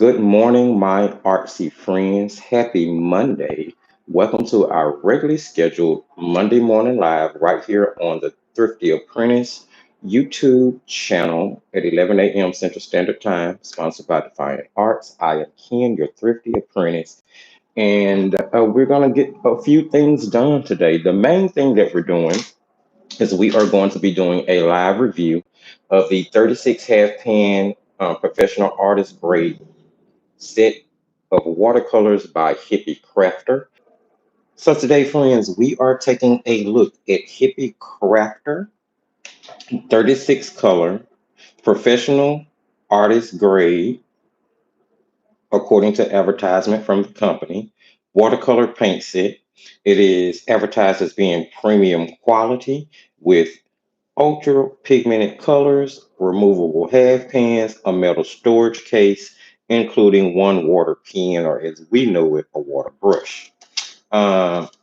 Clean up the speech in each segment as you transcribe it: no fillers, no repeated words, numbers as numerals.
Good morning, my artsy friends. Happy Monday. Welcome to our regularly scheduled Monday morning live right here on the Thrifty Apprentice YouTube channel at 11 a.m. Central Standard Time, sponsored by Defiant Arts. I am Ken, your Thrifty Apprentice, and we're going to get a few things done today. The main thing that we're doing is we are going to be doing a live review of the 36 half pan professional artist grade set of watercolors by Hippie Crafter. So today, friends, we are taking a look at Hippie Crafter 36 color professional artist grade, according to advertisement from the company, watercolor paint set. It is advertised as being premium quality with ultra pigmented colors, removable half pans, a metal storage case, including one water pen, or as we know it, a water brush.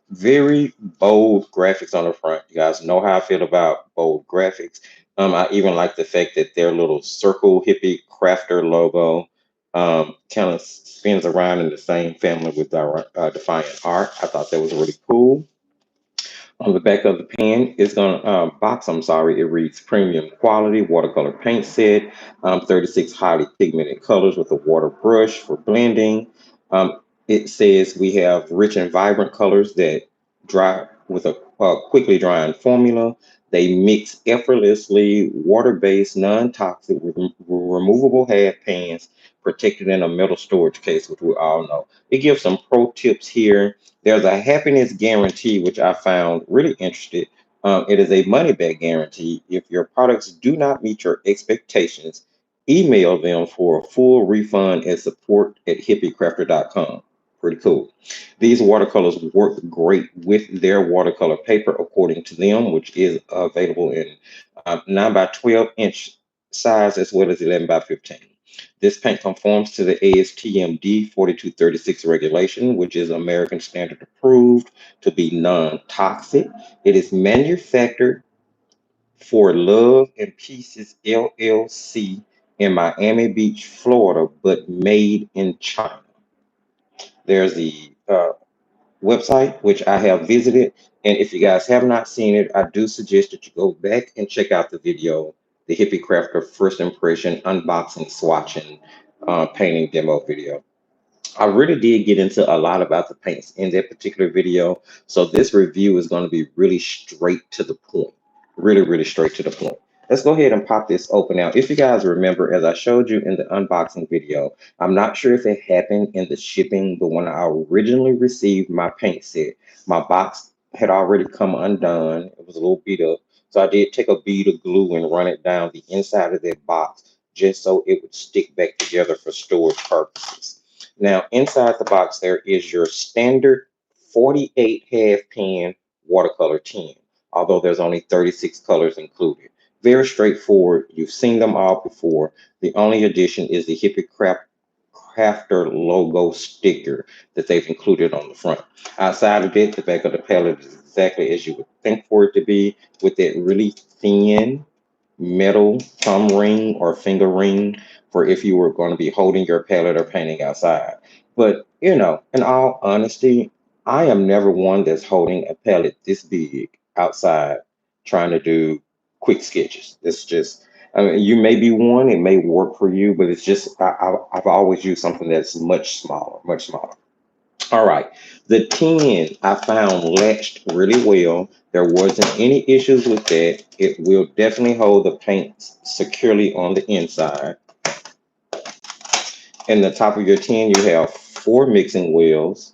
Very bold graphics on the front. You guys know how I feel about bold graphics. I even like the fact that their little circle hippie crafter logo kind of spins around in the same family with our Defiant Art. I thought that was really cool. On the back of the pen is going to box. I'm sorry, it reads premium quality watercolor paint set, 36 highly pigmented colors with a water brush for blending. It says we have rich and vibrant colors that dry with a quickly drying formula. They mix effortlessly, water-based, non-toxic, removable half pans, protected in a metal storage case, which we all know. It gives some pro tips here. There's a happiness guarantee, which I found really interesting. It is a money back guarantee. If your products do not meet your expectations, email them for a full refund at support@hippiecrafter.com. Pretty cool. These watercolors work great with their watercolor paper, according to them, which is available in 9 by 12-inch size as well as 11 by 15. This paint conforms to the ASTM 4236 regulation, which is American Standard approved to be non-toxic. It is manufactured for Love and Pieces LLC in Miami Beach, Florida, but made in China. There's the website, which I have visited. And if you guys have not seen it, I do suggest that you go back and check out the video, the Hippie Crafter First Impression Unboxing Swatching Painting Demo video. I really did get into a lot about the paints in that particular video. So this review is going to be really straight to the point. Really, really straight to the point. Let's go ahead and pop this open now. If you guys remember, as I showed you in the unboxing video, I'm not sure if it happened in the shipping, but when I originally received my paint set, my box had already come undone. It was a little beat up. So I did take a bead of glue and run it down the inside of that box just so it would stick back together for storage purposes. Now, inside the box, there is your standard 48 half pan watercolor tin, although there's only 36 colors included. Very straightforward. You've seen them all before. The only addition is the Hippie Crafter logo sticker that they've included on the front. Outside of it, the back of the palette is exactly as you would think for it to be, with that really thin metal thumb ring or finger ring for if you were going to be holding your palette or painting outside. But, in all honesty, I am never one that's holding a palette this big outside trying to do quick sketches. It's just, I mean, you may be one, it may work for you, but it's just, I've always used something that's much smaller, much smaller. All right, the tin I found latched really well. There wasn't any issues with that. It will definitely hold the paint securely on the inside. In the top of your tin, you have four mixing wheels,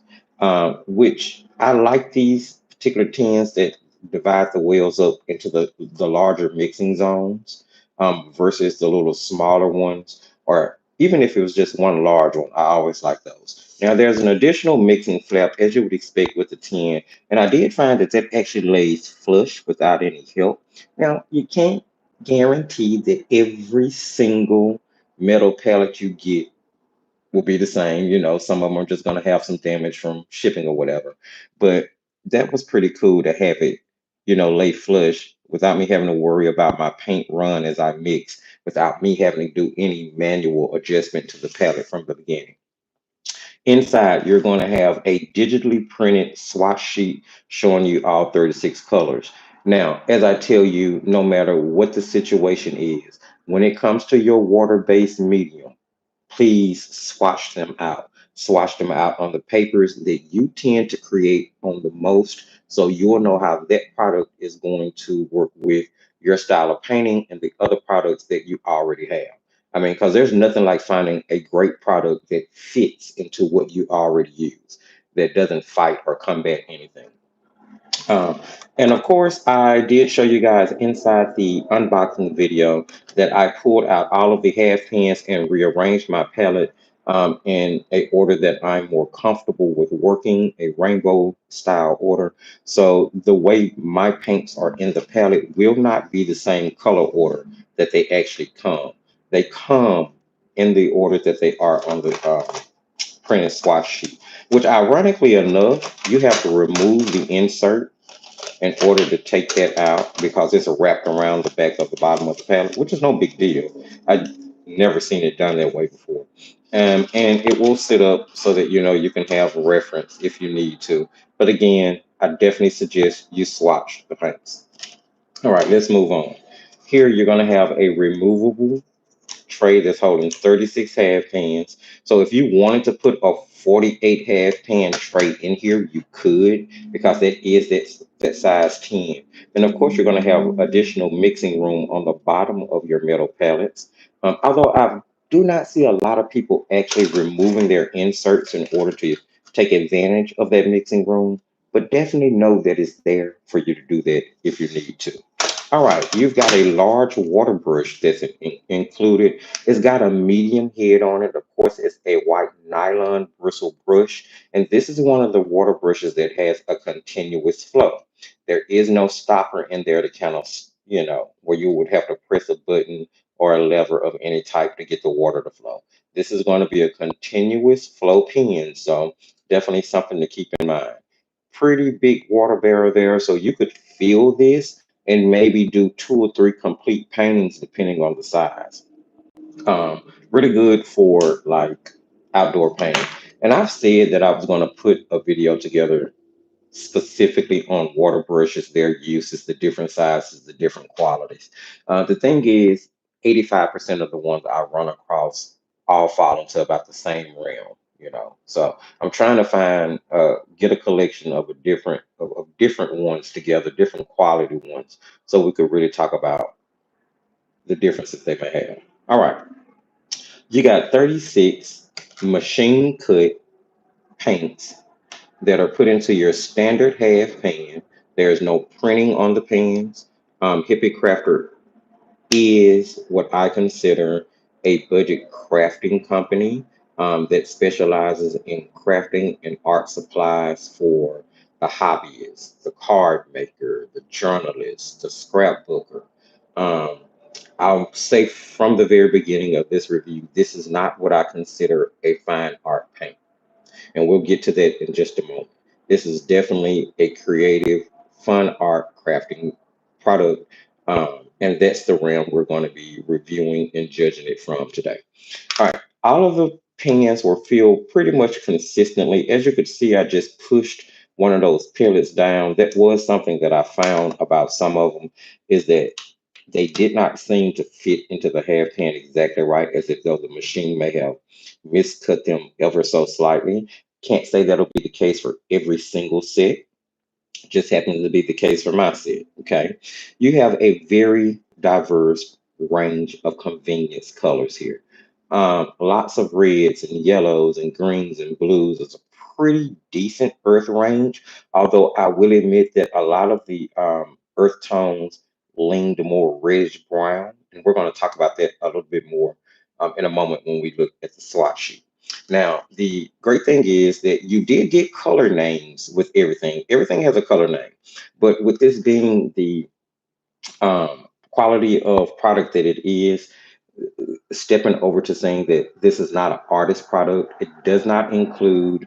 which I like these particular tins that divide the wheels up into the larger mixing zones versus the little smaller ones, or even if it was just one large one, I always like those. Now, there's an additional mixing flap, as you would expect with the tin, and I did find that that actually lays flush without any help. Now, you can't guarantee that every single metal palette you get will be the same. Some of them are just going to have some damage from shipping or whatever. But that was pretty cool to have it, lay flush without me having to worry about my paint run as I mix. without me having to do any manual adjustment to the palette from the beginning. Inside, you're going to have a digitally printed swatch sheet showing you all 36 colors. Now, as I tell you, no matter what the situation is, when it comes to your water-based medium, please swatch them out. Swatch them out on the papers that you tend to create on the most, so you'll know how that product is going to work with your style of painting and the other products that you already have. I mean, because there's nothing like finding a great product that fits into what you already use, that doesn't fight or combat anything. Um, and of course, I did show you guys inside the unboxing video that I pulled out all of the half pans and rearranged my palette in a order that I'm more comfortable with working, a rainbow style order. So the way my paints are in the palette will not be the same color order that they actually come. They come in the order that they are on the printed swatch sheet, which ironically enough, you have to remove the insert in order to take that out because it's wrapped around the back of the bottom of the palette, which is no big deal. I've never seen it done that way before. And it will sit up so that you know you can have a reference if you need to. But again, I definitely suggest you swatch the paints. All right, let's move on. Here you're going to have a removable tray that's holding 36 half pans. So if you wanted to put a 48 half pan tray in here, you could, because that size 10. Then of course you're going to have additional mixing room on the bottom of your metal palettes. Although I do not see a lot of people actually removing their inserts in order to take advantage of that mixing room, but definitely know that it's there for you to do that if you need to. All right, you've got a large water brush that's included. It's got a medium head on it. Of course, it's a white nylon bristle brush. And this is one of the water brushes that has a continuous flow. There is no stopper in there to kind of, where you would have to press a button or a lever of any type to get the water to flow. This is going to be a continuous flow pen. So definitely something to keep in mind. Pretty big water barrel there. So you could fill this and maybe do two or three complete paintings depending on the size. Really good for like outdoor painting. And I've said that I was going to put a video together specifically on water brushes, their uses, the different sizes, the different qualities. The thing is, 85% of the ones I run across all fall into about the same realm. So I'm trying to get a collection of of different ones together, different quality ones, so we could really talk about the differences they may have. All right, you got 36 machine cut paints that are put into your standard half pan. There's no printing on the pans. Hippie Crafter is what I consider a budget crafting company that specializes in crafting and art supplies for the hobbyist, the card maker, the journalist, the scrapbooker. Um, I'll say from the very beginning of this review, this is not what I consider a fine art paint, and we'll get to that in just a moment. This is definitely a creative, fun art crafting product, and that's the realm we're going to be reviewing and judging it from today. All right, all of the pans were filled pretty much consistently. As you could see, I just pushed one of those pellets down. That was something that I found about some of them, is that they did not seem to fit into the half pan exactly right, as if though the machine may have miscut them ever so slightly. Can't say that'll be the case for every single set. Just happens to be the case for my set. Okay. You have a very diverse range of convenience colors here. Lots of reds and yellows and greens and blues. It's a pretty decent earth range, although I will admit that a lot of the earth tones lean to more reddish brown. And we're going to talk about that a little bit more in a moment when we look at the swatch sheet. Now, the great thing is that you did get color names with everything. Everything has a color name. But with this being the quality of product that it is, stepping over to saying that this is not an artist product, it does not include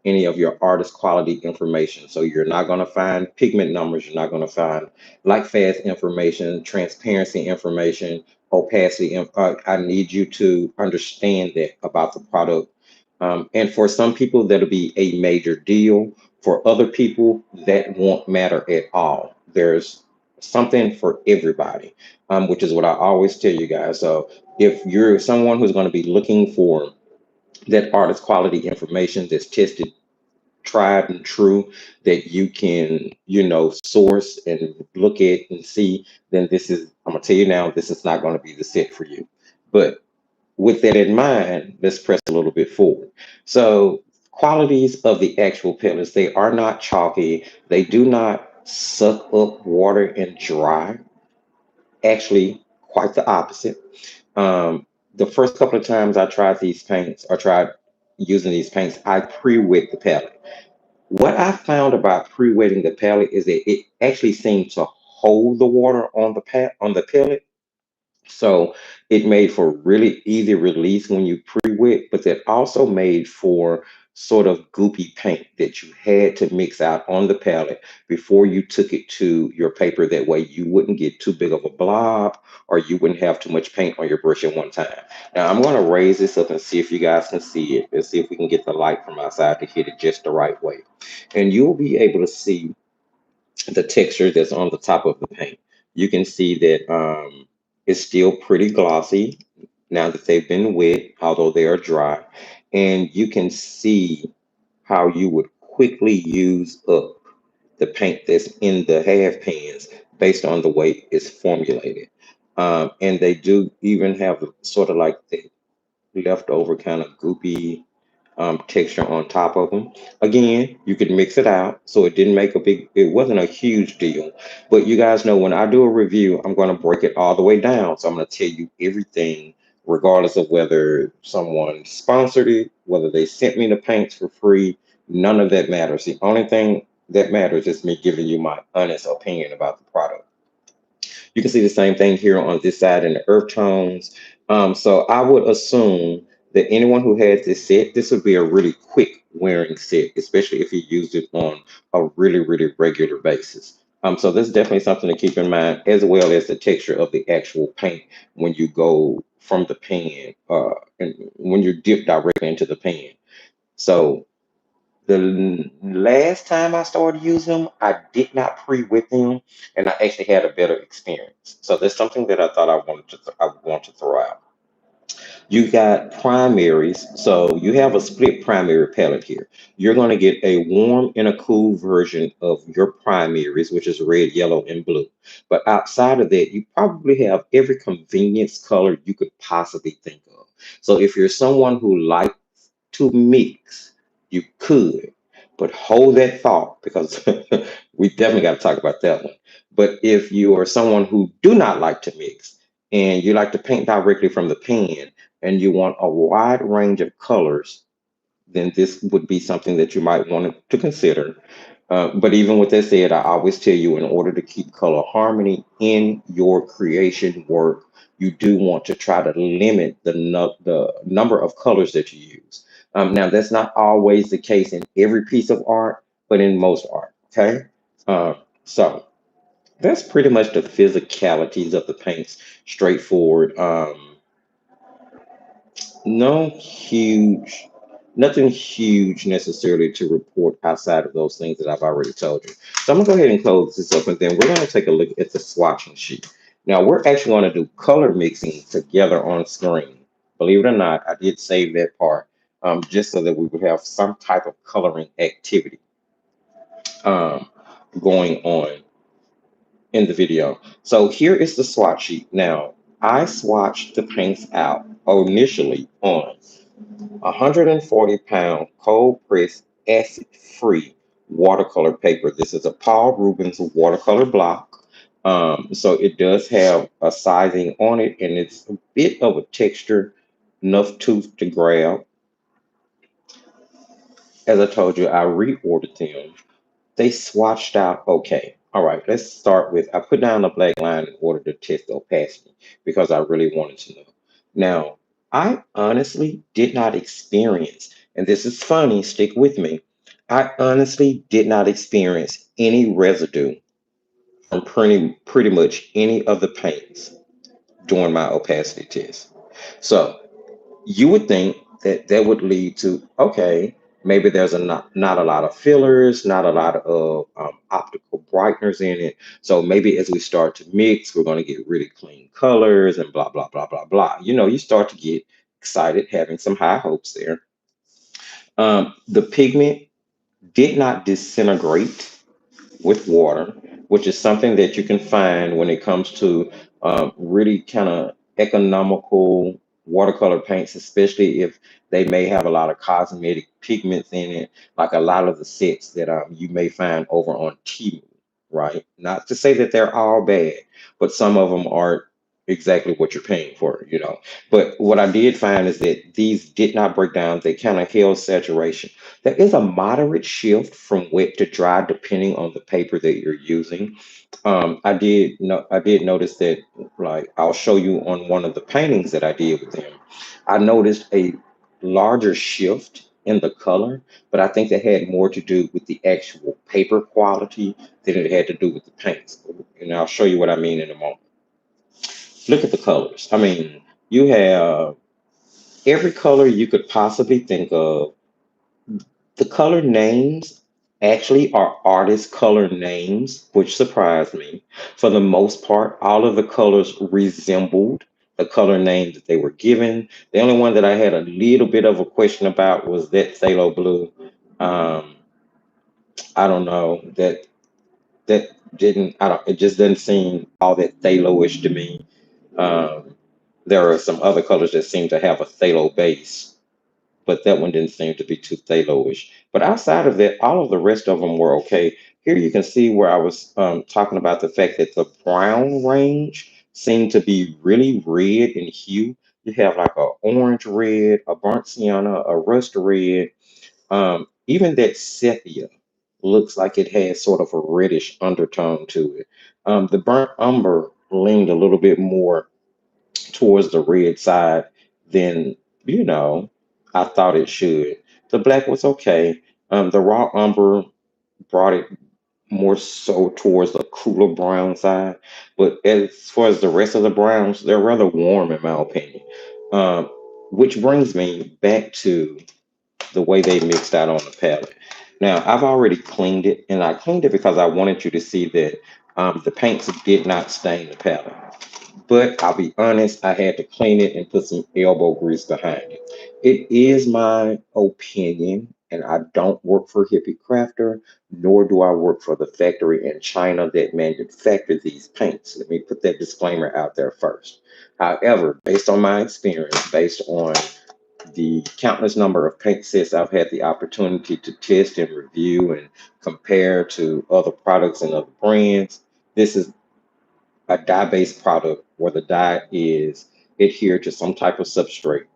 any of your artist quality information. So you're not going to find pigment numbers, you're not going to find light fast information, transparency information, opacity. And I need you to understand that about the product. And for some people, that'll be a major deal. For other people, that won't matter at all. There's something for everybody, which is what I always tell you guys. So if you're someone who's going to be looking for that artist quality information that's tested, tried and true, that you can, source and look at and see, then I'm gonna tell you now, this is not going to be the set for you. But with that in mind, let's press a little bit forward. So, qualities of the actual pellets, they are not chalky, they do not suck up water and dry. Actually, quite the opposite. The first couple of times I tried these paints or tried using these paints, I pre-wet the palette. What I found about pre-wetting the palette is that it actually seemed to hold the water on the pellet, so it made for really easy release when you pre-wet, but that also made for sort of goopy paint that you had to mix out on the palette before you took it to your paper. That way you wouldn't get too big of a blob or you wouldn't have too much paint on your brush at one time. Now I'm going to raise this up and see if you guys can see it. Let's see if we can get the light from outside to hit it just the right way. And you'll be able to see the texture that's on the top of the paint. You can see that it's still pretty glossy now that they've been wet, although they are dry. And you can see how you would quickly use up the paint that's in the half pans based on the way it's formulated. And they do even have sort of like the leftover kind of goopy texture on top of them. Again, you could mix it out, so it wasn't a huge deal. But you guys know when I do a review, I'm going to break it all the way down. So I'm going to tell you everything, regardless of whether someone sponsored it, whether they sent me the paints for free. None of that matters. The only thing that matters is me giving you my honest opinion about the product. You can see the same thing here on this side in the earth tones. So I would assume that anyone who has this set, this would be a really quick wearing set, especially if you used it on a really, really regular basis. So this is definitely something to keep in mind, as well as the texture of the actual paint when you go from the pan, and when you dip directly into the pan. So the last time I started using them, I did not pre-whip them, and I actually had a better experience. So that's something that I thought I want to throw out. You got primaries, so you have a split primary palette here. You're going to get a warm and a cool version of your primaries, which is red, yellow, and blue. But outside of that, you probably have every convenience color you could possibly think of. So if you're someone who likes to mix, you could, but hold that thought because we definitely got to talk about that one. But if you are someone who do not like to mix and you like to paint directly from the pan and you want a wide range of colors, then this would be something that you might want to consider. But even with that said, I always tell you, in order to keep color harmony in your creation work, you do want to try to limit the number of colors that you use. Now, that's not always the case in every piece of art, but in most art. Okay, uh, so that's pretty much the physicalities of the paints. Straightforward. No huge, nothing huge necessarily to report outside of those things that I've already told you. So I'm gonna go ahead and close this up, and then we're gonna take a look at the swatching sheet. Now we're actually gonna do color mixing together on screen. Believe it or not, I did save that part, just so that we would have some type of coloring activity um, going on in the video. So here is the swatch sheet. Now I swatched the paints out initially on 140-pound cold pressed acid free watercolor paper. This is a Paul Rubens watercolor block. So it does have a sizing on it, and it's a bit of a texture, enough tooth to grab. As I told you, I reordered them. They swatched out okay. All right, let's start with, I put down a black line in order to test the opacity because I really wanted to know. Now, I honestly did not experience, and this is funny, stick with me. I honestly did not experience any residue from pretty much any of the paints doing my opacity test. So you would think that that would lead to, okay, maybe there's not a lot of fillers, not a lot of optical brighteners in it. So maybe as we start to mix, we're going to get really clean colors and blah blah blah blah blah. You start to get excited, having some high hopes there. The pigment did not disintegrate with water, which is something that you can find when it comes to really kind of economical watercolor paints, especially if they may have a lot of cosmetic pigments in it, like a lot of the sets that you may find over on Temu, right? Not to say that they're all bad, but some of them aren't exactly what you're paying for. But what I did find is that these did not break down. They kind of held saturation. There is a moderate shift from wet to dry depending on the paper that you're using. I did notice that, like, I'll show you on one of the paintings that I did with them. I noticed a larger shift in the color, but I think that had more to do with the actual paper quality than it had to do with the paints. And I'll show you what I mean in a moment. Look at the colors. I mean, you have every color you could possibly think of. The color names actually are artist color names, which surprised me. For the most part, all of the colors resembled the color name that they were given. The only one that I had a little bit of a question about was that phthalo blue. Um, I don't know that didn't. I don't. It just doesn't seem all that phthalo-ish to me. Um, there are some other colors that seem to have a phthalo base, but that one didn't seem to be too phthalo-ish. But outside of that, all of the rest of them were okay. Here you can see where I was talking about the fact that the brown range seemed to be really red in hue. You have like a orange red, a burnt sienna, a rust red. Even that sepia looks like it has sort of a reddish undertone to it. The burnt umber leaned a little bit more towards the red side than you know I thought it should. The black was okay. The raw umber brought it more so towards the cooler brown side, but as far as the rest of the browns, they're rather warm in my opinion. Um, which brings me back to the way they mixed out on the palette. Now, I've already cleaned it, and I cleaned it because I wanted you to see that the paints did not stain the palette. But I'll be honest, I had to clean it and put some elbow grease behind it. It is my opinion, and I don't work for Hippie Crafter, nor do I work for the factory in China that manufactured these paints. Let me put that disclaimer out there first. However, based on my experience, based on the countless number of paint sets I've had the opportunity to test and review and compare to other products and other brands, this is a dye-based product where the dye is adhered to some type of substrate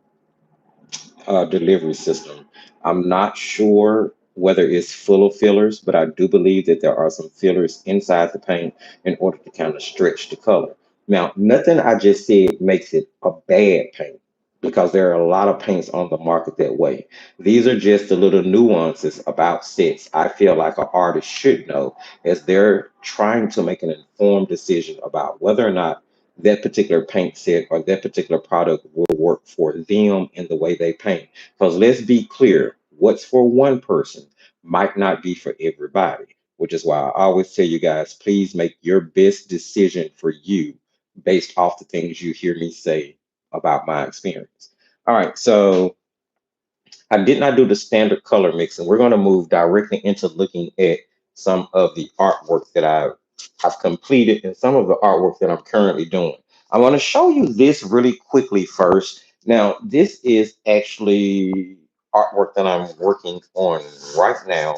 delivery system. I'm not sure whether it's full of fillers, but I do believe that there are some fillers inside the paint in order to kind of stretch the color. Now, nothing I just said makes it a bad paint because there are a lot of paints on the market that way. These are just the little nuances about sets I feel like an artist should know as they're trying to make an informed decision about whether or not that particular paint set or that particular product will work for them in the way they paint. Because let's be clear, what's for one person might not be for everybody, which is why I always tell you guys, please make your best decision for you based off the things you hear me say about my experience. All right, so I did not do the standard color mixing. We're going to move directly into looking at some of the artwork that I've completed and some of the artwork that I'm currently doing. I want to show you this really quickly first. Now, this is actually artwork that I'm working on right now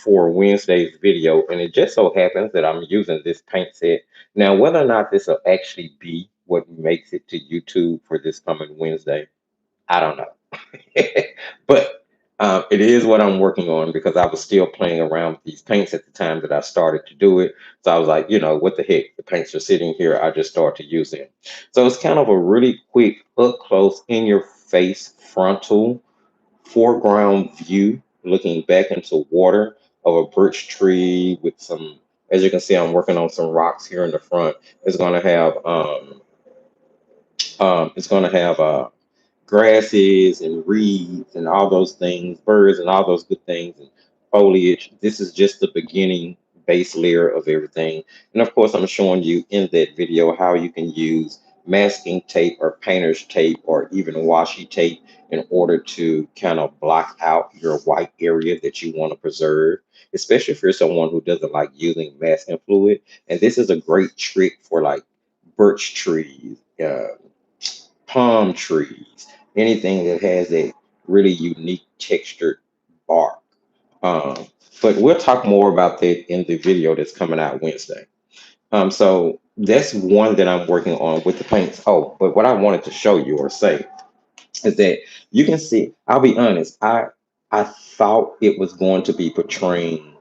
for Wednesday's video, and it just so happens that I'm using this paint set. Now, whether or not this will actually be what makes it to YouTube for this coming Wednesday, I don't know. But it is what I'm working on because I was still playing around with these paints at the time that I started to do it. So I was like, what the heck? The paints are sitting here. I just started to use them. So it's kind of a really quick, up close, in your face, frontal, foreground view looking back into water of a birch tree with as you can see, I'm working on some rocks here in the front. It's going to have It's going to have grasses and reeds and all those things, birds and all those good things, and foliage. This is just the beginning base layer of everything. And of course, I'm showing you in that video how you can use masking tape or painter's tape or even washi tape in order to kind of block out your white area that you want to preserve, especially if you're someone who doesn't like using masking fluid. And this is a great trick for like birch trees, palm trees, anything that has a really unique textured bark. Um, but we'll talk more about that in the video that's coming out Wednesday. So that's one that I'm working on with the paints. Oh, but what I wanted to show you or say is that you can see, I'll be honest, I thought it was going to be portraying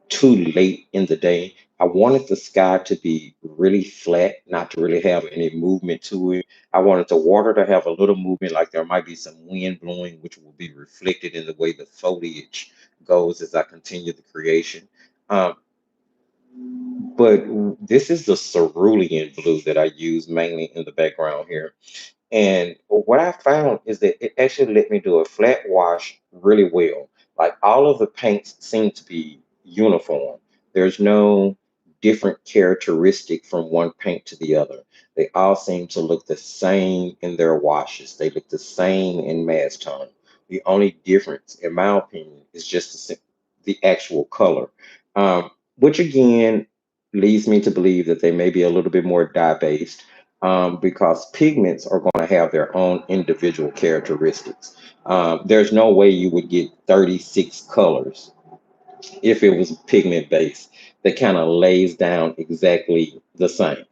too late in the day. I wanted the sky to be really flat, not to really have any movement to it. I wanted the water to have a little movement, like there might be some wind blowing, which will be reflected in the way the foliage goes as I continue the creation. Um, but this is the cerulean blue that I use mainly in the background here. And what I found is that it actually let me do a flat wash really well. Like all of the paints seem to be uniform. There's no different characteristic from one paint to the other. They all seem to look the same in their washes. They look the same in mass tone. The only difference, in my opinion, is just the actual color, which again leads me to believe that they may be a little bit more dye based, because pigments are going to have their own individual characteristics. There's no way you would get 36 colors if it was pigment based that kind of lays down exactly the same.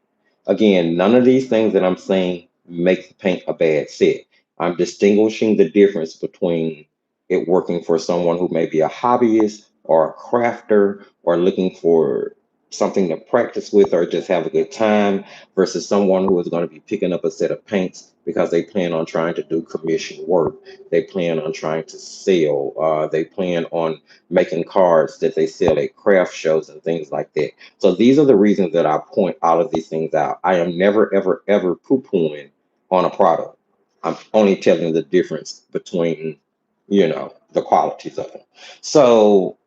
Again, none of these things that I'm saying make the paint a bad set. I'm distinguishing the difference between it working for someone who may be a hobbyist or a crafter or looking for something to practice with or just have a good time versus someone who is going to be picking up a set of paints because they plan on trying to do commission work. They plan on trying to sell. They plan on making cards that they sell at craft shows and things like that. So these are the reasons that I point all of these things out. I am never, ever, ever poo-pooing on a product. I'm only telling the difference between, the qualities of them. So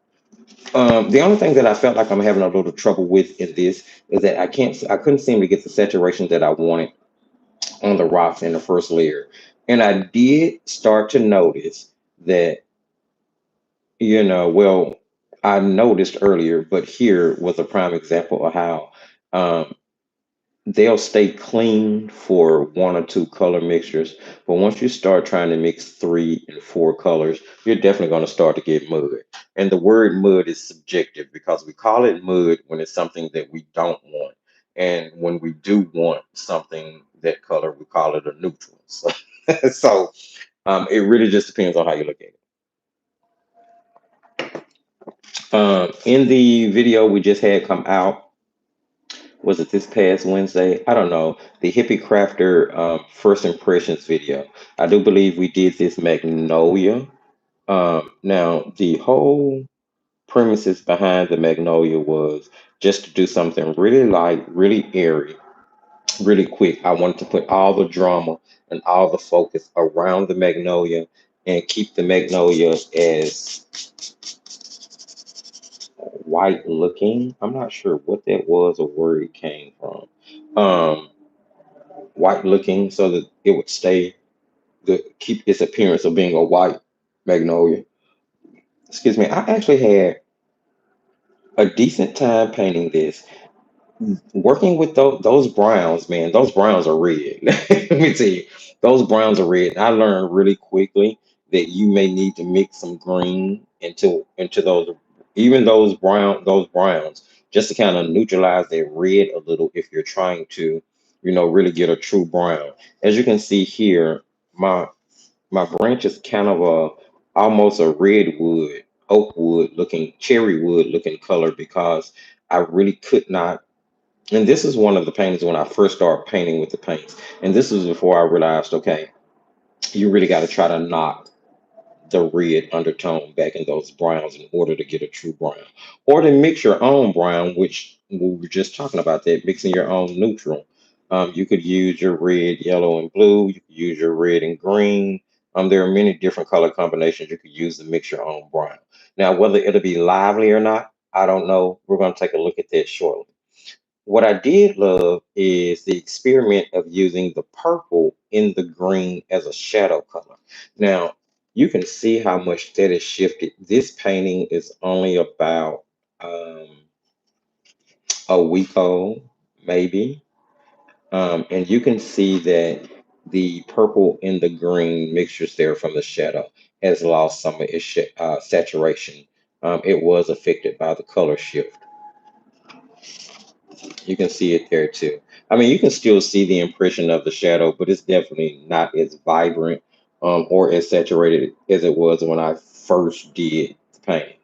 the only thing that I felt like I'm having a little trouble with in this is that I couldn't seem to get the saturation that I wanted on the rocks in the first layer. And I did start to notice that, well, I noticed earlier, but here was a prime example of how um, they'll stay clean for one or two color mixtures. But once you start trying to mix 3 and 4 colors, you're definitely going to start to get mud. And the word mud is subjective because we call it mud when it's something that we don't want. And when we do want something that color, we call it a neutral. So, it really just depends on how you look at it. In the video we just had come out, was it this past Wednesday? I don't know. The Hippie Crafter first impressions video. I do believe we did this Magnolia. Now, the whole premises behind the Magnolia was just to do something really light, really airy, really quick. I wanted to put all the drama and all the focus around the Magnolia and keep the Magnolia as white looking. I'm not sure what that was or where it came from. Um, White looking so that it would stay keep its appearance of being a white magnolia. Excuse me. I actually had a decent time painting this. Working with those browns, man, those browns are red. Let me tell you, those browns are red. I learned really quickly that you may need to mix some green into those, even those browns, just to kind of neutralize that red a little if you're trying to, really get a true brown. As you can see here, my my branch is kind of almost a redwood, oak wood looking, cherry wood looking color because I really could not. And this is one of the paintings when I first started painting with the paints. And this was before I realized, okay, you really got to try to knock the red undertone back in those browns in order to get a true brown. Or to mix your own brown, which we were just talking about that, mixing your own neutral. You could use your red, yellow, and blue. You could use your red and green. There are many different color combinations you could use to mix your own brown. Now, whether it'll be lively or not, I don't know. We're going to take a look at that shortly. What I did love is the experiment of using the purple in the green as a shadow color. Now, you can see how much that is shifted. This painting is only about um, a week old, maybe. And you can see that the purple and the green mixtures there from the shadow has lost some of its saturation. It was affected by the color shift. You can see it there too. I mean, you can still see the impression of the shadow, but it's definitely not as vibrant or as saturated as it was when I first did the painting.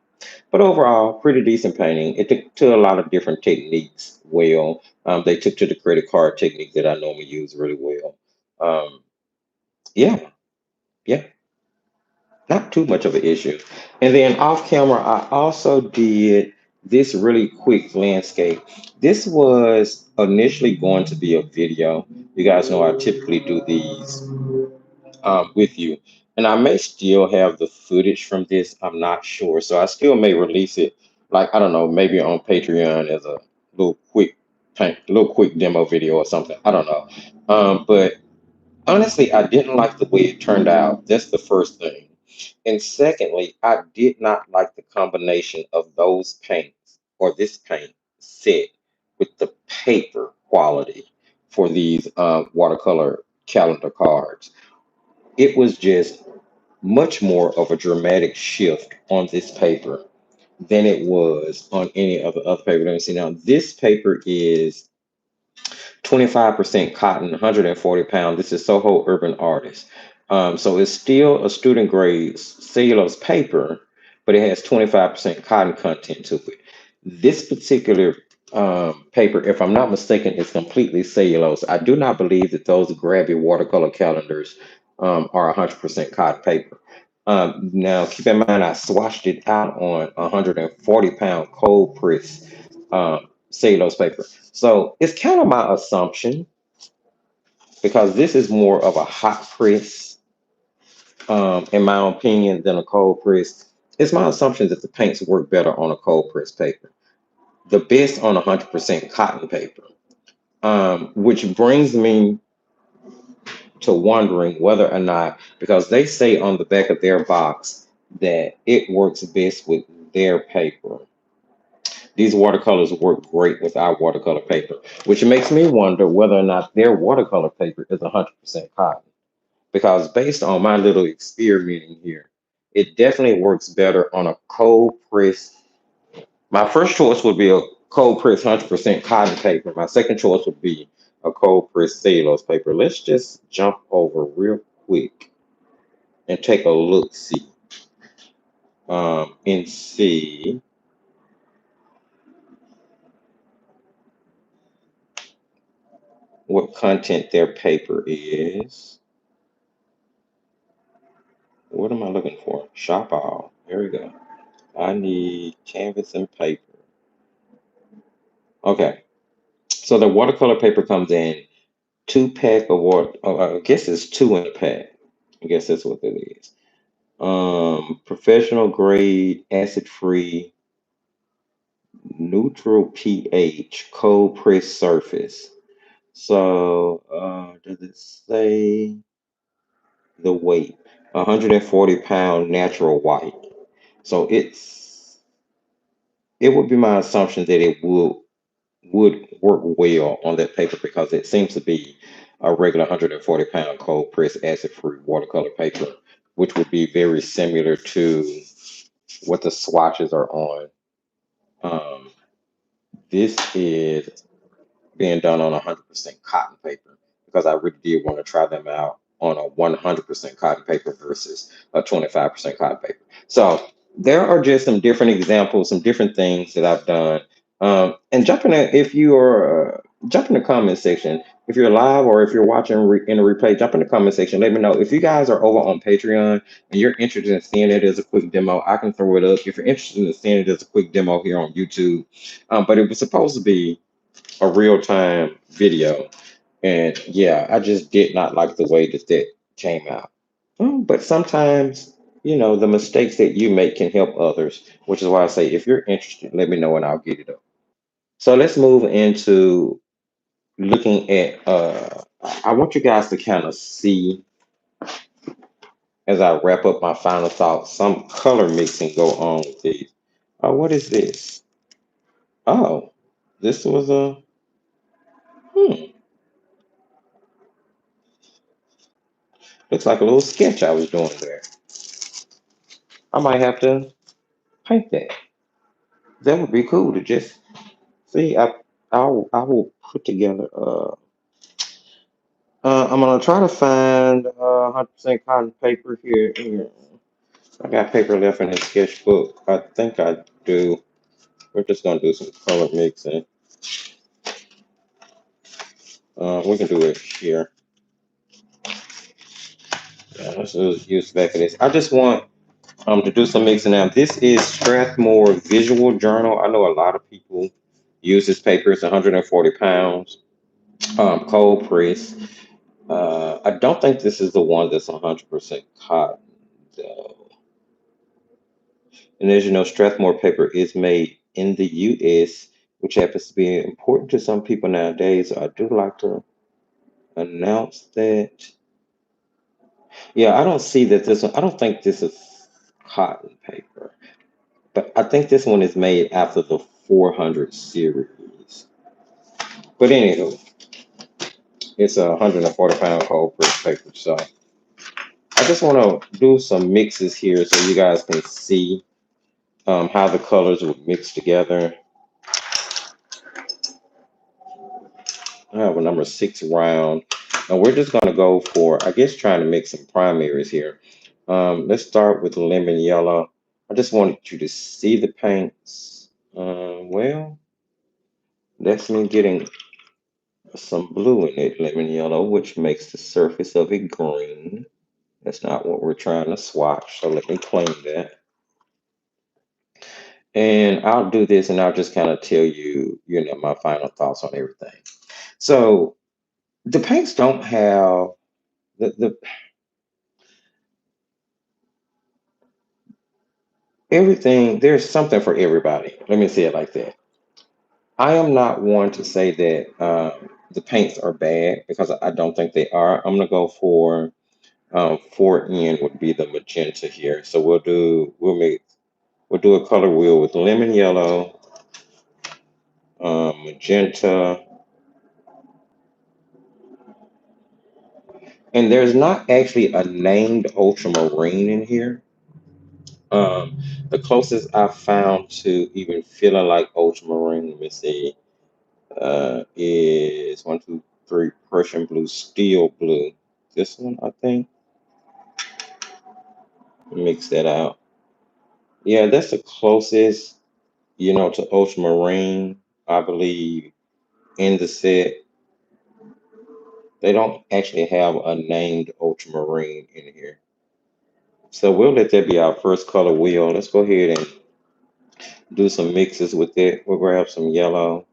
But overall, pretty decent painting. It took to a lot of different techniques well. They took to the credit card technique that I normally use really well. Um, yeah, yeah, not too much of an issue. And then off camera, I also did this really quick landscape. This was initially going to be a video. You guys know I typically do these with you. And I may still have the footage from this. I'm not sure. So I still may release it, like, I don't know, maybe on Patreon as a little quick little quick demo video or something. I don't know. But honestly, I didn't like the way it turned out. That's the first thing. And secondly, I did not like the combination of those paints or this paint set with the paper quality for these watercolor calendar cards. It was just much more of a dramatic shift on this paper than it was on any of the other paper. Let me see now. This paper is 25% cotton, 140 pounds. This is Soho Urban Artist. So it's still a student grade cellulose paper, but it has 25% cotton content to it. This particular paper, if I'm not mistaken, is completely cellulose. I do not believe that those grabby watercolor calendars are 100% cotton paper. Now, keep in mind, I swatched it out on 140-pound cold press cellulose paper. So it's kind of my assumption because this is more of a hot press, in my opinion, than a cold press. It's my assumption that the paints work better on a cold press paper, the best on 100% cotton paper, which brings me to wondering whether or not, because they say on the back of their box that it works best with their paper. These watercolors work great with our watercolor paper, which makes me wonder whether or not their watercolor paper is 100% cotton. Because based on my little experimenting here, it definitely works better on a cold press. My first choice would be a cold press 100% cotton paper. My second choice would be a cold press cellulose paper. Let's just jump over real quick and take a look see and see what content their paper is. What am I looking for? Shop all. Here we go. I need canvas and paper. Okay. So the watercolor paper comes in 2 pack of water. Oh, I guess it's two in a pack. I guess that's what it is. Professional grade, acid free, neutral pH, cold press surface. So does it say the weight? 140-pound natural white. So it would be my assumption that it would work well on that paper because it seems to be a regular 140-pound cold press acid free watercolor paper, which would be very similar to what the swatches are on. Um, this is being done on 100% cotton paper because I really did want to try them out on a 100% cotton paper versus a 25% cotton paper. So there are just some different examples, some different things that I've done. And jump in there if you are jump in the comment section. If you're live or if you're watching in a replay, jump in the comment section. Let me know if you guys are over on Patreon and you're interested in seeing it as a quick demo. I can throw it up. If you're interested in seeing it as a quick demo here on YouTube, but it was supposed to be a real time video. And yeah, I just did not like the way that that came out. But sometimes, the mistakes that you make can help others, which is why I say if you're interested, let me know and I'll get it up. So let's move into looking at I want you guys to kind of see as I wrap up my final thoughts, some color mixing go on with these. What is this? Oh, this was a hmm, looks like a little sketch I was doing there. I might have to paint that. That would be cool to just see. I will put together. I'm gonna try to find 100% cotton paper here. I got paper left in the sketchbook. I think I do. We're just gonna do some color mixing. We can do it here. Yeah, let's use back of this. I just want to do some mixing now. This is Strathmore Visual Journal. I know a lot of people use this paper. It's 140 pounds, cold press. I don't think this is the one that's 100% cotton, though. And as you know, Strathmore paper is made in the U.S., which happens to be important to some people nowadays. So I do like to announce that. Yeah, I don't see that this one, I don't think this is cotton paper, but I think this one is made after the 400 series. But anywho, it's a 140-pound cold press paper. So I just want to do some mixes here so you guys can see how the colors would mix together. I have a number 6 round. And we're just going to go for, I guess, trying to make some primaries here. Let's start with lemon yellow. I just wanted you to see the paints. Well, that's me getting some blue in it, lemon yellow, which makes the surface of it green. That's not what we're trying to swatch, so let me clean that. And I'll do this and I'll just kind of tell you, my final thoughts on everything. So the paints don't have the everything, there's something for everybody. Let me say it like that. I am not one to say that the paints are bad because I don't think they are. I'm gonna go for 4N would be the magenta here. So we'll do a color wheel with lemon yellow, magenta, and there's not actually a named ultramarine in here. The closest I found to even feeling like ultramarine, let me see, is one, two, three, Prussian blue, steel blue. This one, I think. Mix that out. Yeah, that's the closest, to ultramarine, I believe, in the set. They don't actually have a named ultramarine in here. So we'll let that be our first color wheel. Let's go ahead and do some mixes with it. We'll grab some yellow.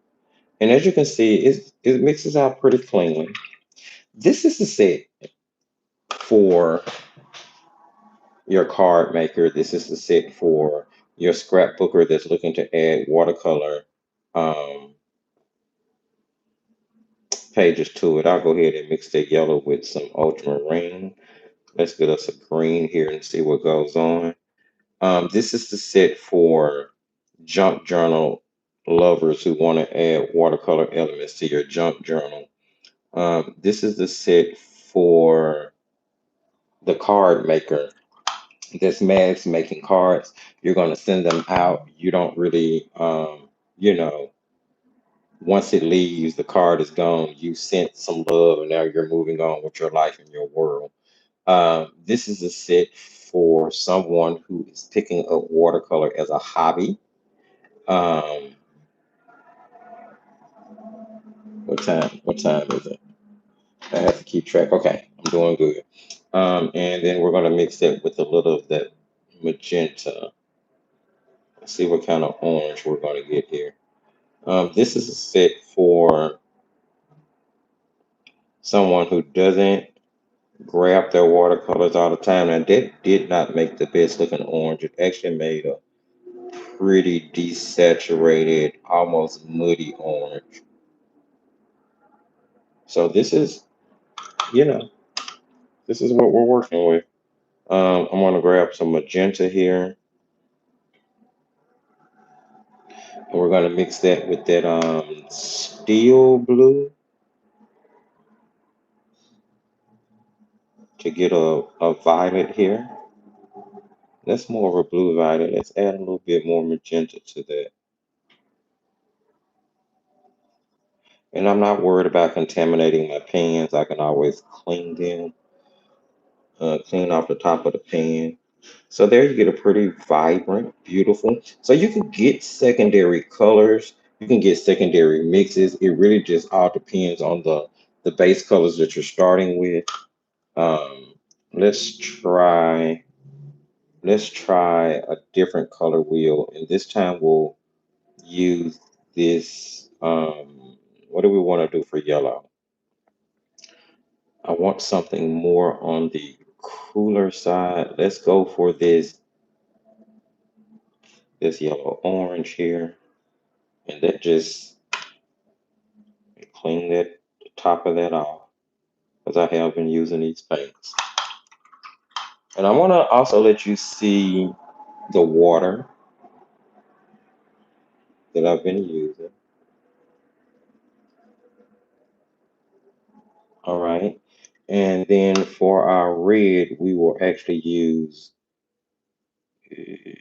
And as you can see, it mixes out pretty cleanly. This is the set for your card maker. This is the set for your scrapbooker that's looking to add watercolor um, pages to it. I'll go ahead and mix that yellow with some ultramarine. Let's get us a green here and see what goes on. This is the set for junk journal lovers who want to add watercolor elements to your junk journal. This is the set for the card maker. This Mag's making cards. You're going to send them out. You don't really, you know, once it leaves, the card is gone. You sent some love, and now you're moving on with your life and your world. This is a set for someone who is picking up watercolor as a hobby. Um, what time? What time is it? I have to keep track. Okay, I'm doing good. And then we're going to mix it with a little of that magenta. Let's see what kind of orange we're going to get here. This is a set for someone who doesn't grab their watercolors all the time. And that did not make the best looking orange. It actually made a pretty desaturated, almost muddy orange. So this is, you know, this is what we're working with. I'm gonna grab some magenta here, and we're gonna mix that with that steel blue to get a violet here. That's more of a blue violet. Let's add a little bit more magenta to that. And I'm not worried about contaminating my pans. I can always clean them, clean off the top of the pan. So there you get a pretty vibrant, beautiful. So you can get secondary colors. You can get secondary mixes. It really just all depends on the base colors that you're starting with. Um, let's try let's try a different color wheel, and this time we'll use this. What do we want to do for yellow? I want something more on the cooler side. Let's go for this yellow orange here, and that just clean that the top of that off because I have been using these paints. And I want to also let you see the water that I've been using. All right. And then for our red, we will actually use, uh,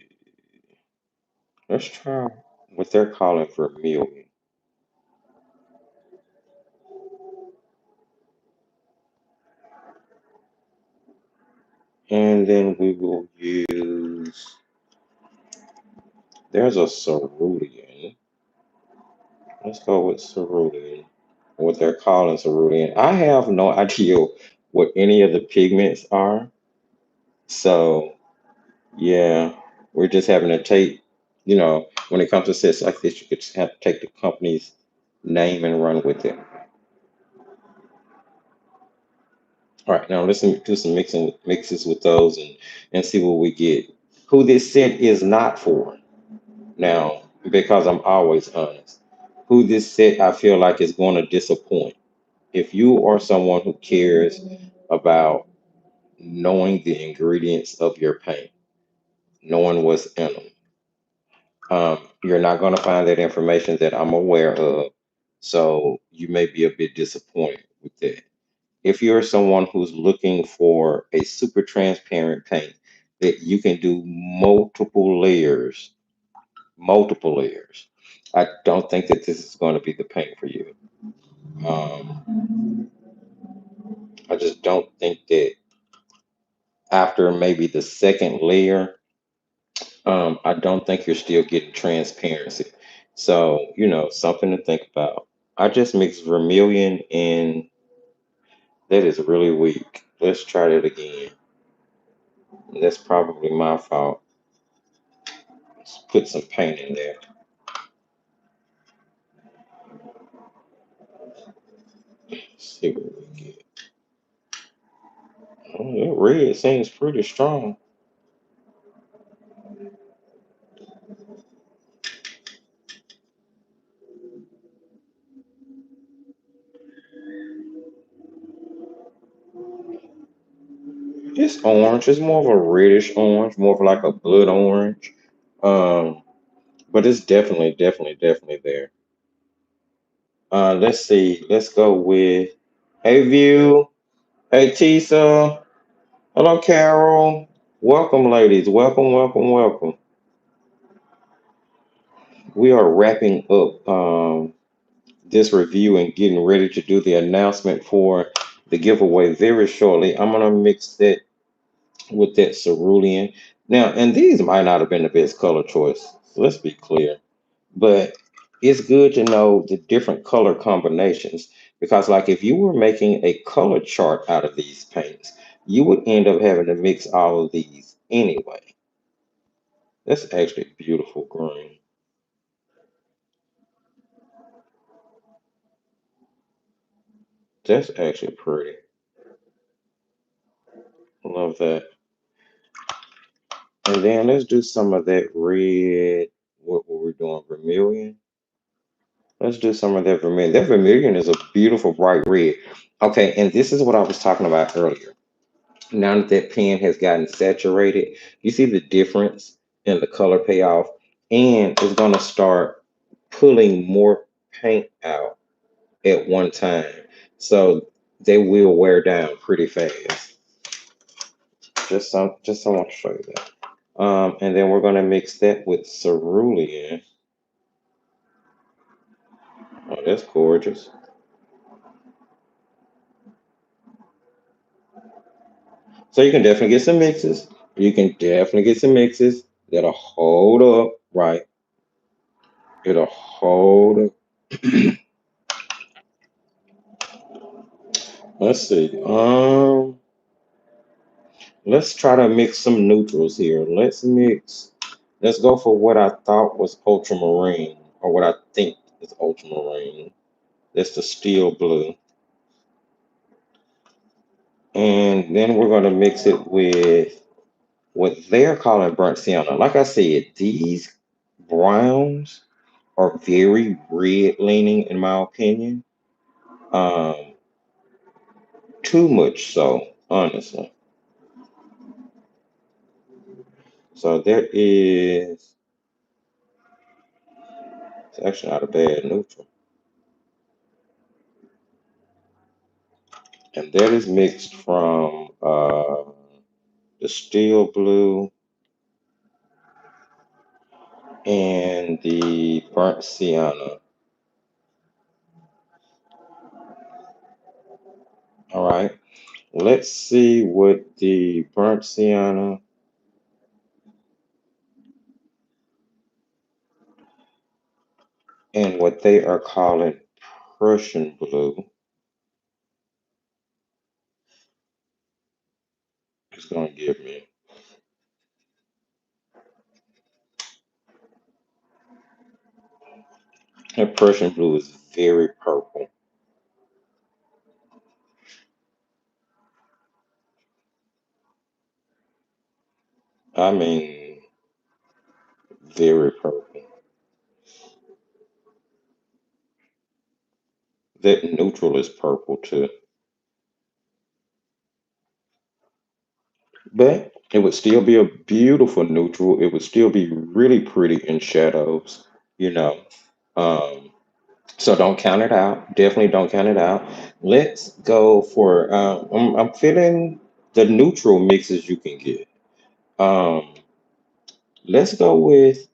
let's try what they're calling vermilion. And then we will use, there's a cerulean. Let's go with cerulean, what they're calling cerulean. I have no idea what any of the pigments are. So, yeah, we're just having to take, when it comes to sets like this, you could just have to take the company's name and run with it. All right, now let's do some mixes with those and see what we get. Who this set is not for. Now, because I'm always honest, who this set I feel like is going to disappoint. If you are someone who cares about knowing the ingredients of your paint, knowing what's in them, you're not going to find that information that I'm aware of. So you may be a bit disappointed with that. If you're someone who's looking for a super transparent paint that you can do multiple layers, I don't think that this is going to be the paint for you. Um, I just don't think that after maybe the second layer, I don't think you're still getting transparency. So, something to think about. I just mixed vermilion and that is really weak. Let's try that again. That's probably my fault. Let's put some paint in there. See what we get. Oh, that red seems pretty strong. It's orange. It's more of a reddish orange, more of like a blood orange. Um, but it's definitely there. Let's see. Let's go with Hey View. Hey Tisa. Hello Carol. Welcome, ladies. Welcome. We are wrapping up this review and getting ready to do the announcement for the giveaway very shortly. I'm gonna mix that with that cerulean. Now, and these might not have been the best color choice. Let's be clear. But it's good to know the different color combinations because like if you were making a color chart out of these paints, you would end up having to mix all of these anyway. That's actually beautiful green. That's actually pretty. Love that. And then let's do some of that red. What were we doing? Vermilion? Let's do some of that vermilion. That vermilion is a beautiful bright red. Okay, and this is what I was talking about earlier. Now that that pen has gotten saturated, you see the difference in the color payoff, and it's going to start pulling more paint out at one time. So they will wear down pretty fast. Just I want to show you that. And then we're going to mix that with cerulean. Oh, that's gorgeous. So you can definitely get some mixes. You can definitely get some mixes that'll hold up, right? It'll hold up. Let's see. Let's try to mix some neutrals here. Let's go for what I thought was ultramarine, or what I think is ultramarine. That's the steel blue. And then we're going to mix it with what they're calling burnt sienna. Like I said, these browns are very red leaning, in my opinion. Um, Too much so, honestly. So there is, it's actually not a bad neutral. And that is mixed from the steel blue and the burnt sienna. All right. Let's see what the burnt sienna and what they are calling Prussian blue is going to give me. And Prussian blue is very purple. I mean, very purple. That neutral is purple too. But it would still be a beautiful neutral. It would still be really pretty in shadows, you know. Um, so don't count it out. Definitely don't count it out. Let's go for I'm feeling the neutral mixes you can get. Um, let's go with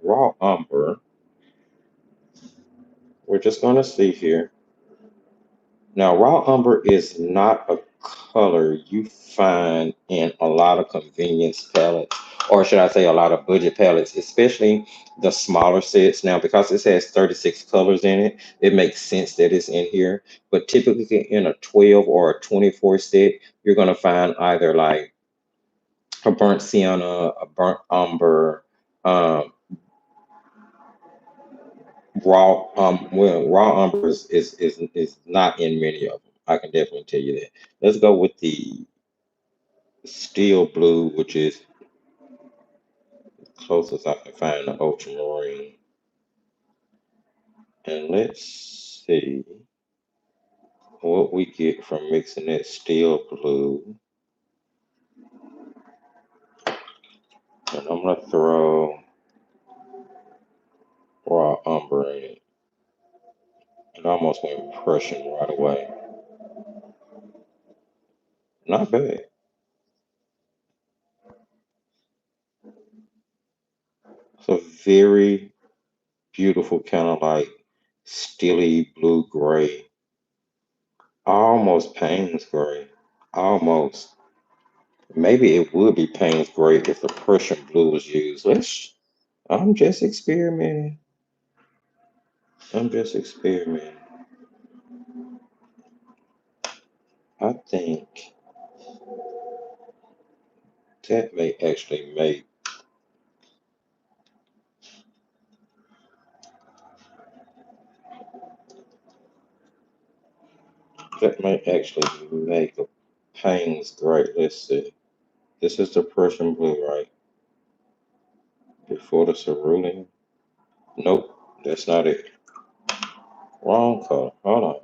raw umber. We're just gonna see here. Now, raw umber is not a color you find in a lot of convenience palettes, or should I say, a lot of budget palettes, especially the smaller sets. Now, because it has 36 colors in it, it makes sense that it's in here. But typically, in a 12 or a 24 set, you're going to find either like a burnt sienna, a burnt umber, um, raw umber is not in many of them. I can definitely tell you that. Let's go with the steel blue, which is closest I can find to ultramarine. And let's see what we get from mixing that steel blue. And I'm gonna throw raw umber in it. It almost went Prussian right away. Not bad. So very beautiful, kind of like steely blue gray, almost Payne's gray. Almost. Maybe it would be Payne's gray if the Prussian blue was used. I'm just experimenting. I'm just experimenting. I think that may actually make That might actually make the paintings great. Let's see. This is the Prussian blue, right? Before the cerulean. Nope, that's not it. Wrong color. Hold on.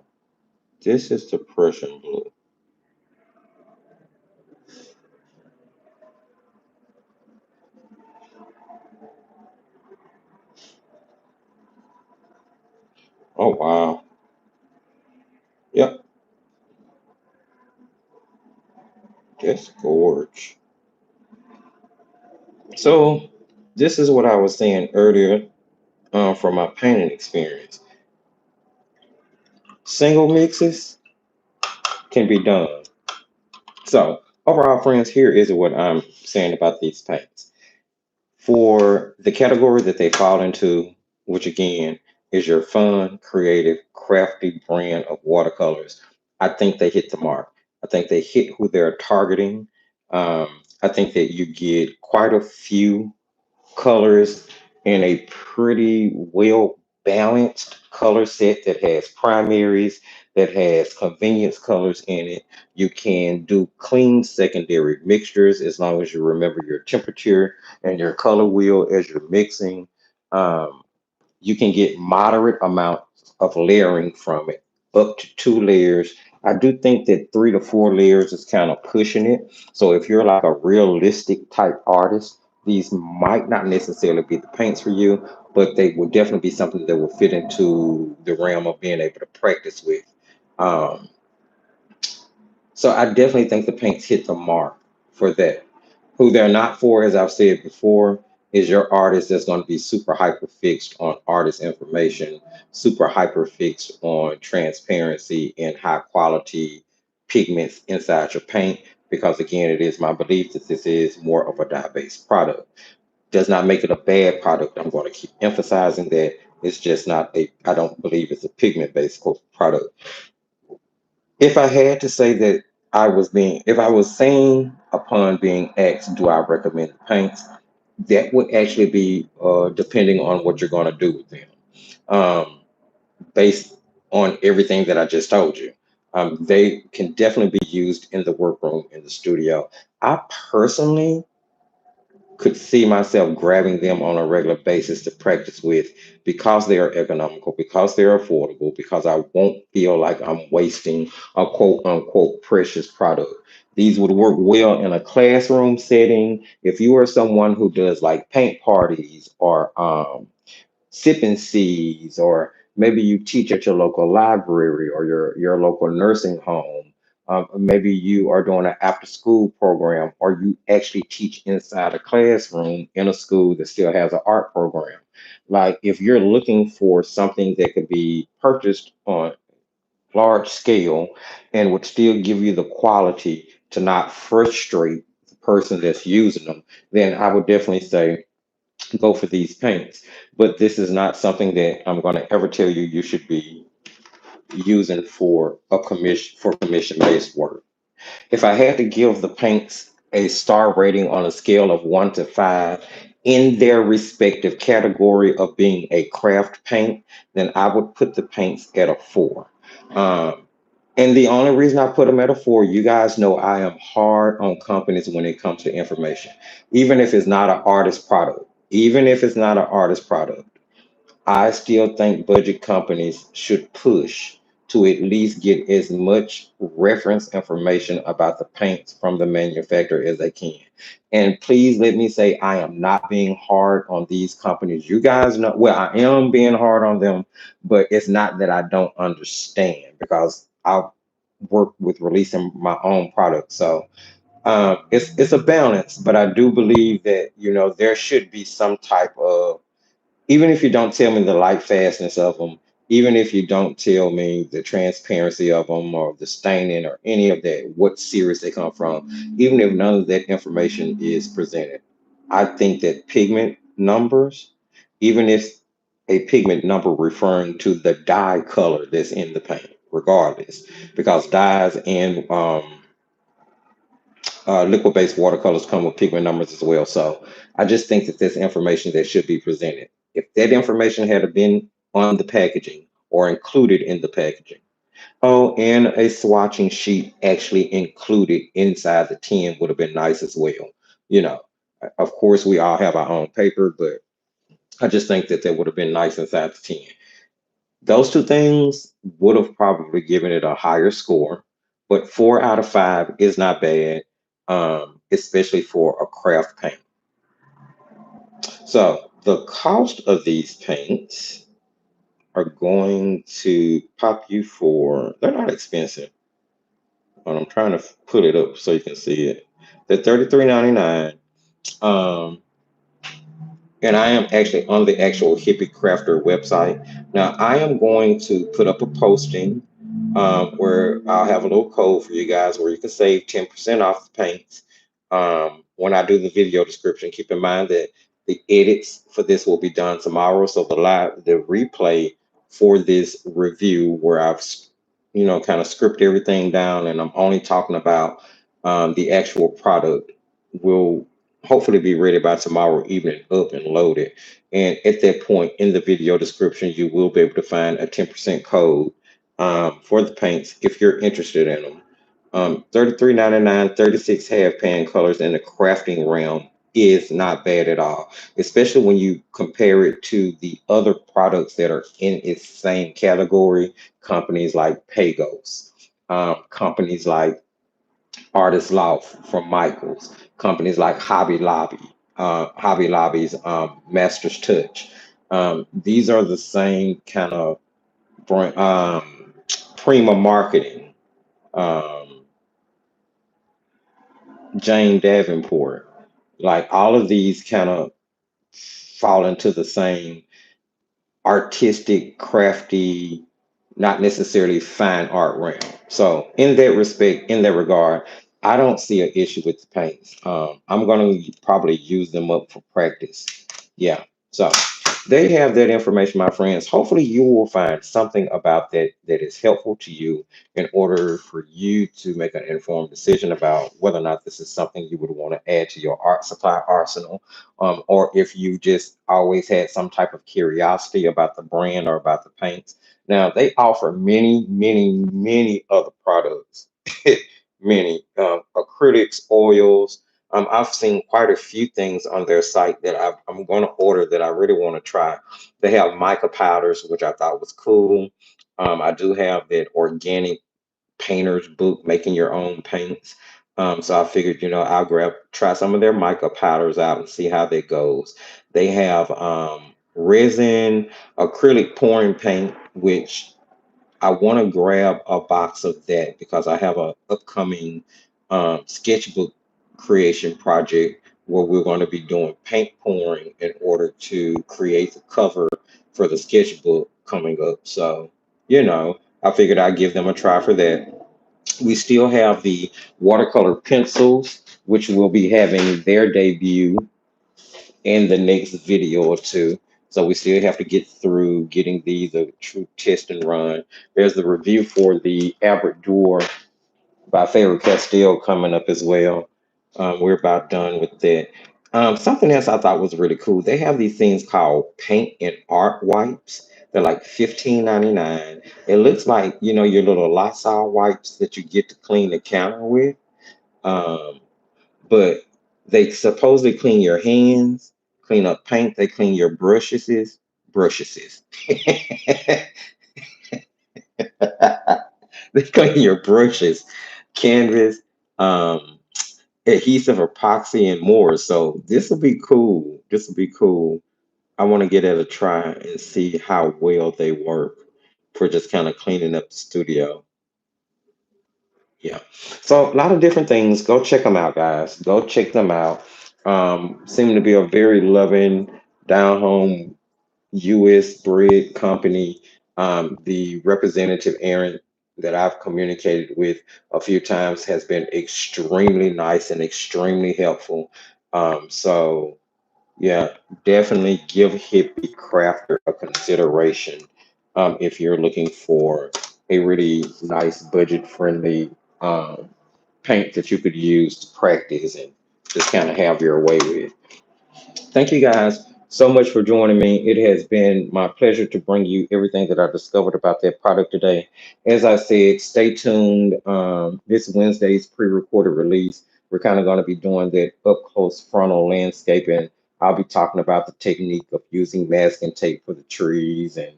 This is the Prussian blue. Oh wow. Yep, that's gorge. So this is what I was saying earlier from my painting experience. Single mixes can be done. So overall, friends, here is what I'm saying about these paints. For the category that they fall into, which again is your fun, creative, crafty brand of watercolors, I think they hit the mark. I think they hit who they're targeting. I think that you get quite a few colors in a pretty well balanced color set that has primaries, that has convenience colors in it. You can do clean secondary mixtures as long as you remember your temperature and your color wheel as you're mixing. Um, you can get moderate amounts of layering from it, up to 2 layers. I do think that 3 to 4 layers is kind of pushing it. So if you're like a realistic type artist, these might not necessarily be the paints for you, but they will definitely be something that will fit into the realm of being able to practice with. Um, so I definitely think the paints hit the mark for that. Who they're not for, as I've said before, is your artist that's going to be super hyper fixed on artist information, super hyper fixed on transparency and high quality pigments inside your paint. Because again, it is my belief that this is more of a dye-based product. Does not make it a bad product. I'm going to keep emphasizing that it's just not a. I don't believe it's a pigment-based product. If I had to say that if I was saying upon being asked, do I recommend the paints? That would actually be depending on what you're going to do with them, um, based on everything that I just told you. They can definitely be used in the workroom, in the studio. I personally could see myself grabbing them on a regular basis to practice with because they are economical, because they're affordable, because I won't feel like I'm wasting a quote unquote precious product. These would work well in a classroom setting. If you are someone who does like paint parties or sipping seeds, or maybe you teach at your local library or your local nursing home. Maybe you are doing an after school program, or you actually teach inside a classroom in a school that still has an art program. Like if you're looking for something that could be purchased on large scale and would still give you the quality to not frustrate the person that's using them, then I would definitely say go for these paints. But this is not something that I'm going to ever tell you you should be using for a commission based work. If I had to give the paints a star rating on a scale of 1 to 5 in their respective category of being a craft paint, then I would put the paints at a 4. Um, and the only reason I put them at a 4, you guys know I am hard on companies when it comes to information, even if it's not an artist product. Even if it's not an artist product, I still think budget companies should push to at least get as much reference information about the paints from the manufacturer as they can. And please let me say, I am not being hard on these companies. You guys know, well, I am being hard on them, but it's not that I don't understand because I work with releasing my own product. So it's a balance, but I do believe that there should be some type of, even if you don't tell me the light fastness of them, even if you don't tell me the transparency of them or the staining or any of that, what series they come from, even if none of that information is presented, I think that pigment numbers, even if a pigment number referring to the dye color that's in the paint, regardless, because dyes and liquid-based watercolors come with pigment numbers as well. So I just think that there's information that should be presented. If that information had been on the packaging or included in the packaging, Oh, and a swatching sheet actually included inside the tin would have been nice as well. You know, of course, we all have our own paper, but I just think that would have been nice inside the tin. Those two things would have probably given it a higher score, but 4 out of 5 is not bad, especially for a craft paint. So the cost of these paints are going to pop you for, they're not expensive, but I'm trying to put it up so you can see it. They're $33.99. Um, and I am actually on the actual Hippie Crafter website. Now, I am going to put up a posting where I'll have a little code for you guys where you can save 10% off the paints. When I do the video description, keep in mind that the edits for this will be done tomorrow. So the replay for this review where I've, kind of script everything down and I'm only talking about the actual product will hopefully be ready by tomorrow evening, up and loaded. And at that point in the video description, you will be able to find a 10% code for the paints if you're interested in them. 33.99, 36 half pan colors in the crafting realm is not bad at all, especially when you compare it to the other products that are in its same category. Companies like Pagos, companies like Artist Loft from Michaels, companies like Hobby Lobby's Master's Touch. These are the same kind of Prima Marketing, um, Jane Davenport. Like all of these kind of fall into the same artistic, crafty, not necessarily fine art realm. So in that respect, in that regard, I don't see an issue with the paints. I'm going to probably use them up for practice. Yeah. So they have that information, my friends. Hopefully you will find something about that that is helpful to you in order for you to make an informed decision about whether or not this is something you would want to add to your art supply arsenal, or if you just always had some type of curiosity about the brand or about the paints. Now they offer many, many, many other products, many acrylics, oils. I've seen quite a few things on their site that I'm going to order that I really want to try. They have mica powders, which I thought was cool. I do have that organic painter's book, making your own paints. So I figured, I'll try some of their mica powders out and see how that goes. They have resin, acrylic pouring paint, which I want to grab a box of that because I have a upcoming sketchbook creation project where we're going to be doing paint pouring in order to create the cover for the sketchbook coming up. So, I figured I'd give them a try for that. We still have the watercolor pencils, which will be having their debut in the next video or two. So we still have to get through getting these a true test and run. There's the review for the Abrador by Faber Castell coming up as well. We're about done with that. Something else I thought was really cool. They have these things called paint and art wipes. They're like 15.99. It looks like your little Lysol wipes that you get to clean the counter with. Um, but they supposedly clean your hands, clean up paint, they clean your brushes. They clean your brushes, canvas, um, adhesive, epoxy, and more. So this will be cool. This will be cool. I want to get it a try and see how well they work for just kind of cleaning up the studio. Yeah. So a lot of different things. Go check them out, guys. Go check them out. Seem to be a very loving, down home U.S. bred company. The representative Aaron that I've communicated with a few times has been extremely nice and extremely helpful. So yeah, definitely give Hippie Crafter a consideration if you're looking for a really nice budget friendly um, paint that you could use to practice and just kind of have your way with. Thank you guys so much for joining me. It has been my pleasure to bring you everything that I discovered about that product today. As I said, stay tuned. This Wednesday's pre-recorded release, we're kind of going to be doing that up close frontal landscaping. I'll be talking about the technique of using masking tape for the trees and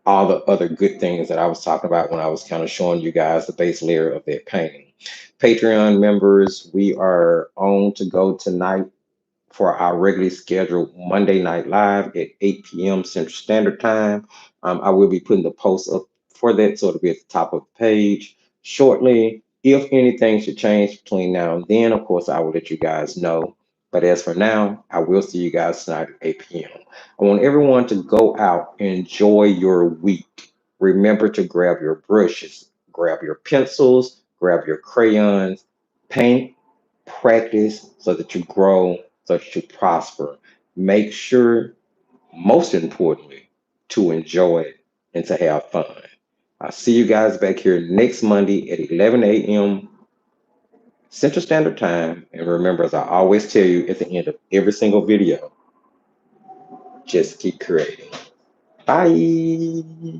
all the other good things that I was talking about when I was kind of showing you guys the base layer of that painting. Patreon members, we are on to go tonight for our regularly scheduled Monday Night Live at 8 p.m. Central Standard Time. I will be putting the post up for that, so it'll be at the top of the page shortly. If anything should change between now and then, of course, I will let you guys know. But as for now, I will see you guys tonight at 8 p.m. I want everyone to go out and enjoy your week. Remember to grab your brushes, grab your pencils, grab your crayons, paint, practice so that you grow, so that you prosper. Make sure, most importantly, to enjoy it and to have fun. I'll see you guys back here next Monday at 11 a.m. Central Standard Time. And remember, as I always tell you at the end of every single video, just keep creating. Bye.